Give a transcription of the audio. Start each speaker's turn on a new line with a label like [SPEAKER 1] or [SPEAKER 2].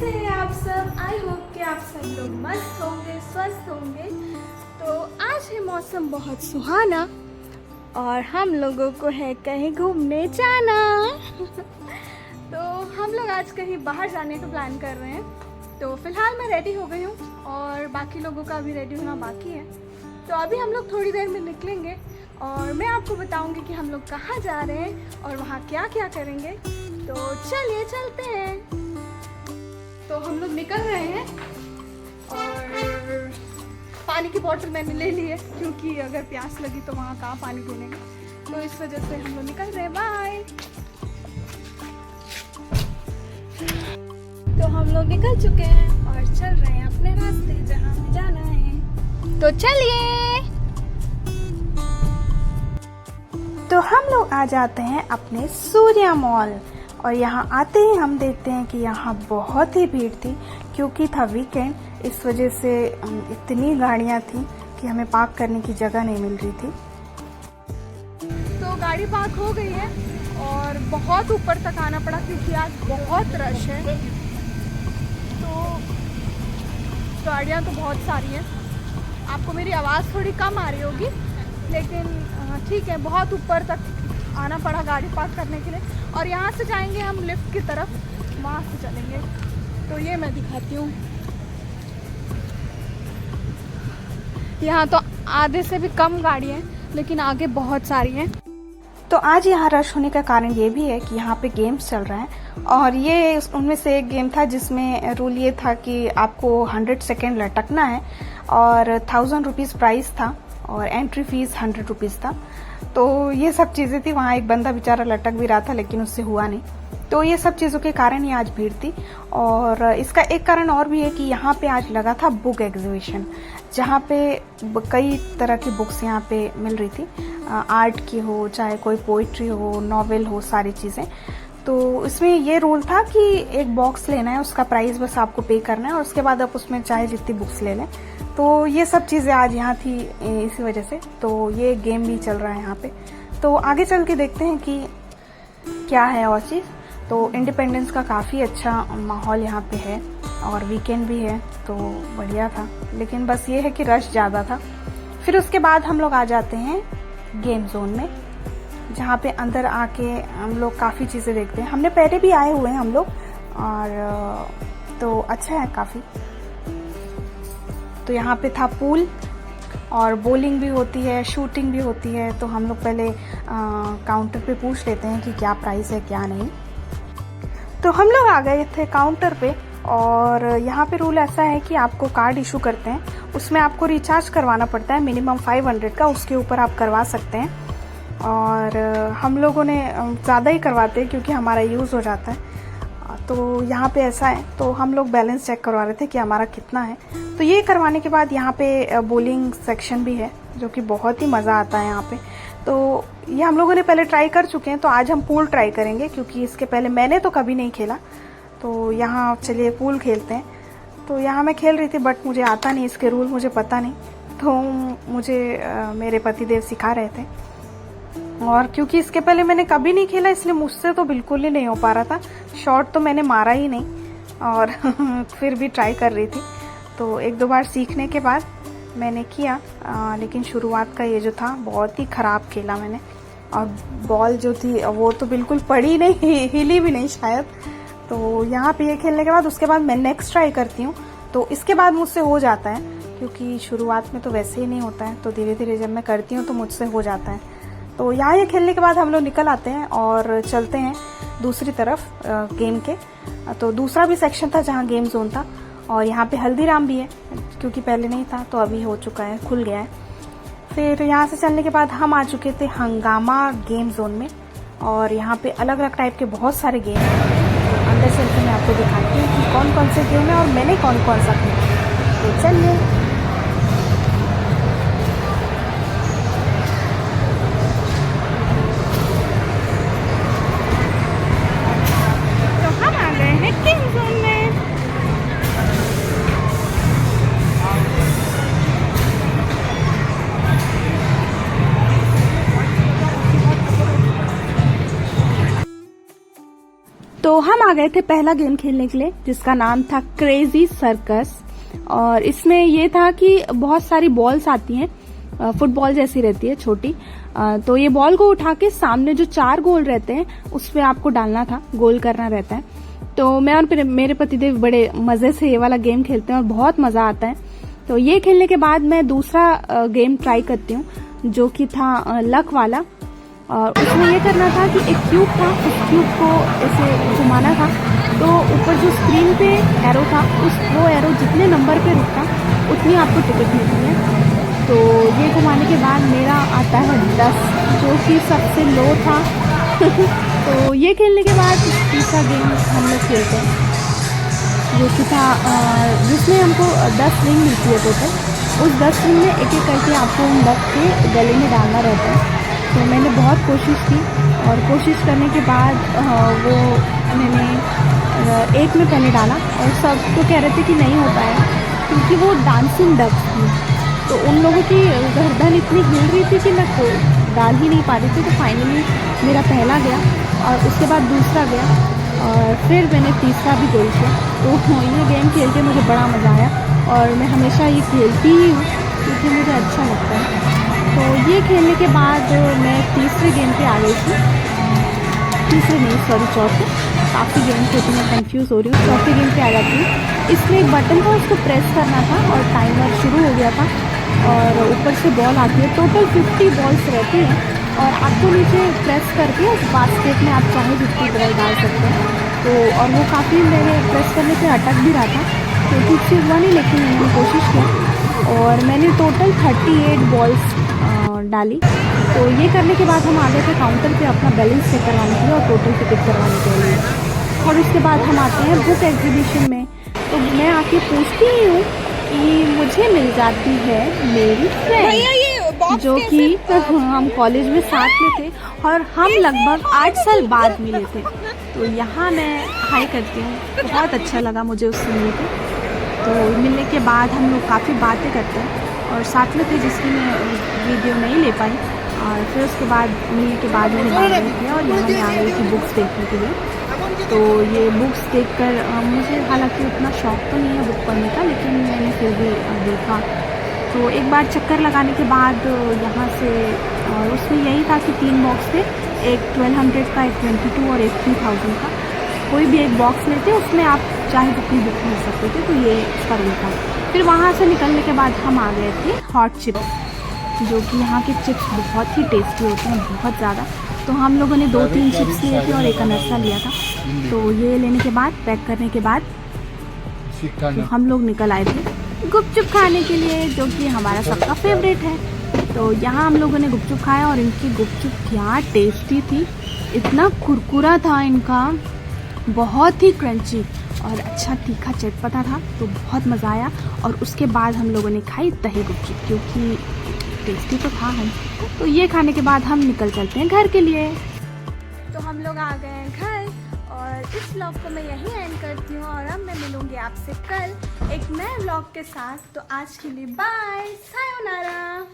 [SPEAKER 1] कैसे हैं आप सब। आई होप कि आप सब लोग मस्त होंगे, स्वस्थ होंगे। तो आज है मौसम बहुत सुहाना और हम लोगों को है कहीं घूमने जाना। तो हम लोग आज कहीं बाहर जाने का प्लान कर रहे हैं। तो फिलहाल मैं रेडी हो गई हूँ और बाकी लोगों का भी रेडी होना बाकी है। तो अभी हम लोग थोड़ी देर में निकलेंगे और मैं आपको बताऊंगी कि हम लोग कहाँ जा रहे हैं और वहाँ क्या क्या करेंगे। तो चलिए चलते हैं। तो हम लोग निकल रहे हैं और पानी की बोतल मैंने ले ली है क्योंकि अगर प्यास लगी तो वहाँ कहाँ पानी पीने का। तो इस वजह से हम लोग निकल रहे हैं। बाय। तो हम लोग निकल चुके हैं और चल रहे हैं अपने रास्ते जहाँ हमें जाना है। तो चलिए। तो हम लोग आ जाते हैं अपने सूर्या मॉल और यहाँ आते ही हम देखते हैं कि यहाँ बहुत ही भीड़ थी क्योंकि था वीकेंड। इस वजह से इतनी गाड़ियाँ थी कि हमें पार्क करने की जगह नहीं मिल रही थी। तो गाड़ी पार्क हो गई है और बहुत ऊपर तक आना पड़ा क्योंकि आज बहुत रश है। तो गाड़ियाँ तो बहुत सारी हैं। आपको मेरी आवाज़ थोड़ी कम आ रही होगी लेकिन ठीक है। बहुत ऊपर तक आना पड़ा गाड़ी पार्क करने के लिए और यहाँ से जाएंगे हम लिफ्ट की तरफ, वहाँ से चलेंगे। तो ये मैं दिखाती हूँ। यहाँ तो आधे से भी कम गाड़ी हैं लेकिन आगे बहुत सारी हैं। तो आज यहाँ रश होने का कारण ये भी है कि यहाँ पे गेम्स चल रहे हैं और ये उनमें से एक गेम था जिसमें रूल ये था कि आपको 100 सेकेंड लटकना है और 1000 रुपीज़ प्राइस था और एंट्री फीस 100 रुपीज़ था। तो ये सब चीज़ें थी। वहाँ एक बंदा बेचारा लटक भी रहा था लेकिन उससे हुआ नहीं। तो ये सब चीज़ों के कारण ही आज भीड़ थी। और इसका एक कारण और भी है कि यहाँ पे आज लगा था बुक एग्जीबिशन जहाँ पे कई तरह की बुक्स यहाँ पे मिल रही थी। आर्ट की हो, चाहे कोई पोइट्री हो, नॉवेल हो, सारी चीज़ें। तो इसमें ये रूल था कि एक बॉक्स लेना है, उसका प्राइस बस आपको पे करना है और उसके बाद आप उसमें चाहे जितनी बुक्स ले लें। तो ये सब चीज़ें आज यहाँ थी इसी वजह से। तो ये गेम भी चल रहा है यहाँ पे। तो आगे चल के देखते हैं कि क्या है और चीज़। तो इंडिपेंडेंस का काफ़ी अच्छा माहौल यहाँ पे है और वीकेंड भी है तो बढ़िया था। लेकिन बस ये है कि रश ज़्यादा था। फिर उसके बाद हम लोग आ जाते हैं गेम जोन में जहाँ पे अंदर आके हम लोग काफ़ी चीज़ें देखते हैं। हमने पहले भी आए हुए हैं हम लोग और तो अच्छा है काफ़ी। तो यहाँ पे था पूल और बॉलिंग भी होती है, शूटिंग भी होती है। तो हम लोग पहले काउंटर पे पूछ लेते हैं कि क्या प्राइस है क्या नहीं। तो हम लोग आ गए थे काउंटर पे और यहाँ पे रूल ऐसा है कि आपको कार्ड इशू करते हैं, उसमें आपको रिचार्ज करवाना पड़ता है मिनिमम 500 का। उसके ऊपर आप करवा सकते हैं और हम लोगों ने ज़्यादा ही करवाते हैं क्योंकि हमारा यूज़ हो जाता है। तो यहाँ पे ऐसा है। तो हम लोग बैलेंस चेक करवा रहे थे कि हमारा कितना है। तो ये करवाने के बाद यहाँ पे बॉलिंग सेक्शन भी है जो कि बहुत ही मज़ा आता है यहाँ पे। तो ये हम लोगों ने पहले ट्राई कर चुके हैं। तो आज हम पूल ट्राई करेंगे क्योंकि इसके पहले मैंने तो कभी नहीं खेला। तो यहाँ चलिए पूल खेलते हैं। तो यहाँ मैं खेल रही थी बट मुझे आता नहीं, इसके रूल मुझे पता नहीं। तो मुझे मेरे पतिदेव सिखा रहे थे और क्योंकि इसके पहले मैंने कभी नहीं खेला इसलिए मुझसे तो बिल्कुल ही नहीं हो पा रहा था। शॉट तो मैंने मारा ही नहीं और फिर भी ट्राई कर रही थी। तो एक दो बार सीखने के बाद मैंने किया लेकिन शुरुआत का ये जो था बहुत ही ख़राब खेला मैंने और बॉल जो थी वो तो बिल्कुल पड़ी नहीं, हिली भी नहीं शायद। तो यहाँ पे ये खेलने के बाद उसके बाद मैं नेक्स्ट ट्राई करती हूँ तो इसके बाद मुझसे हो जाता है क्योंकि शुरुआत में तो वैसे ही नहीं होता है। तो धीरे धीरे जब मैं करती हूँ तो मुझसे हो जाता है। तो यहाँ ये खेलने के बाद हम लोग निकल आते हैं और चलते हैं दूसरी तरफ गेम के। तो दूसरा भी सेक्शन था जहाँ गेम जोन था और यहाँ पे हल्दीराम भी है क्योंकि पहले नहीं था तो अभी हो चुका है, खुल गया है। फिर यहाँ से चलने के बाद हम आ चुके थे हंगामा गेम जोन में और यहाँ पे अलग अलग टाइप के बहुत सारे गेम हैं। तो अंदर चल के मैं आपको दिखाती हूँ कि कौन कौन से गेम है और मैंने कौन कौन सा खेला। तो चलिए। तो हम आ गए थे पहला गेम खेलने के लिए, जिसका नाम था क्रेजी सर्कस। और इसमें ये था कि बहुत सारी बॉल्स आती हैं, फुटबॉल जैसी रहती है छोटी। तो ये बॉल को उठा के सामने जो 4 गोल रहते हैं उस पे आपको डालना था, गोल करना रहता है। तो मैं और मेरे पतिदेव बड़े मजे से ये वाला गेम खेलते हैं और बहुत मजा आता है। तो ये खेलने के बाद मैं दूसरा गेम ट्राई करती हूँ, जो कि था लक वाला। और उसमें ये करना था कि एक क्यूब था, उस क्यूब को ऐसे घुमाना था। तो ऊपर जो स्क्रीन पे एरो था, वो एरो जितने नंबर पे रुकता उतनी आपको टिकट मिलती है। तो ये घुमाने के बाद मेरा आता है 10, जो कि सबसे लो था। तो ये खेलने के बाद तीसरा गेम हम लोग खेलते हैं, जो कि था जिसमें हमको 10 रिंग मिलती है टोटल। उस 10 रिंग में एक एक करके आपको उन लक के गले में डालना रहता है। तो मैंने बहुत कोशिश की, और कोशिश करने के बाद वो मैंने एक में पहले डाला, और सब तो कह रहे थे कि नहीं हो पाया, क्योंकि वो डांसिंग डक्स थी। तो उन लोगों की गर्दन इतनी हिल रही थी कि मैं डाल ही नहीं पा रही थी। तो फाइनली मेरा पहला गया, और उसके बाद दूसरा गया, और फिर मैंने तीसरा भी गोल किया। तो ये गेम खेल के मुझे बड़ा मज़ा आया, और मैं हमेशा ये खेलती ही हूँ क्योंकि मुझे अच्छा लगता है। तो ये खेलने के बाद मैं तीसरे गेम पे आ गई थी, चौथे। काफ़ी गेम्स होती मैं कंफ्यूज हो रही हूँ। चौथे गेम पे आ जाती हूँ। इसमें एक बटन था, उसको प्रेस करना था और टाइमर शुरू हो गया था, और ऊपर से बॉल आती है। टोटल 50 बॉल्स रहती हैं, और आपको नीचे प्रेस करके उस बास्केट में आप चाहे जितनी बॉल डाल सकते हैं। तो और वो काफ़ी मेरे प्रेस करने से अटक भी रहा था, तो ठीक से हुआ नहीं, लेकिन मैंने कोशिश की, और मैंने टोटल 38 बॉल्स डाली। तो ये करने के बाद हम आ गए थे काउंटर पे अपना बैलेंस चेक करवाने के लिए और टोटल टिकट करवाने के लिए। और उसके बाद हम आते हैं बुक एग्जीबिशन में। तो मैं आके पूछती ही हूँ कि मुझे मिल जाती है मेरी फ्रेंड, जो कि हम कॉलेज में साथ में थे, और हम लगभग 8 साल बाद मिले थे। तो यहाँ मैं हाई करती हूँ, बहुत अच्छा लगा मुझे उससे मिल के। तो मिलने के बाद हम लोग काफ़ी बातें करते हैं, और साथ में थे जिसकी मैं वीडियो नहीं ले पाई। और फिर उसके बाद मिलने के बाद मैंने बात किया, और यहाँ मैं आ गई थी बुक्स देखने के लिए। तो ये बुक्स देखकर मुझे हालांकि उतना शौक तो नहीं है बुक पढ़ने का, लेकिन मैंने फिर भी देखा। तो एक बार चक्कर लगाने के बाद यहाँ से, और उसमें यही था कि 3 बॉक्स थे, एक 1200 का, एक 22 और एक 3000 का। कोई भी एक बॉक्स लेते, उसमें आप चाहे जितनी बुक मिल सकते थे। तो ये इसका रूल था। फिर वहाँ से निकलने के बाद हम आ गए थे हॉट चिप्स, जो कि यहाँ के चिप्स बहुत ही टेस्टी होते हैं, बहुत ज़्यादा। तो हम लोगों ने 2-3 चिप्स लिए थे और एक अनरसा लिया था। तो ये लेने के बाद, पैक करने के बाद, तो हम लोग निकल आए थे गुपचुप खाने के लिए, जो कि हमारा सबका फेवरेट है। तो यहाँ हम लोगों ने गुपचुप खाया, और इनकी गुपचुप क्या टेस्टी थी, इतना कुरकुरा था इनका, बहुत ही क्रंची और अच्छा तीखा चटपटा था। तो बहुत मज़ा आया। और उसके बाद हम लोगों ने खाई दही गुपचुप, क्योंकि टेस्टी तो था हम। तो ये खाने के बाद हम निकल चलते हैं घर के लिए। तो हम लोग आ गए हैं घर, और इस व्लॉग को मैं यहीं एंड करती हूँ, और अब मैं मिलूँगी आपसे कल एक नए व्लॉग के साथ। तो आज के लिए बाय, सायोनारा।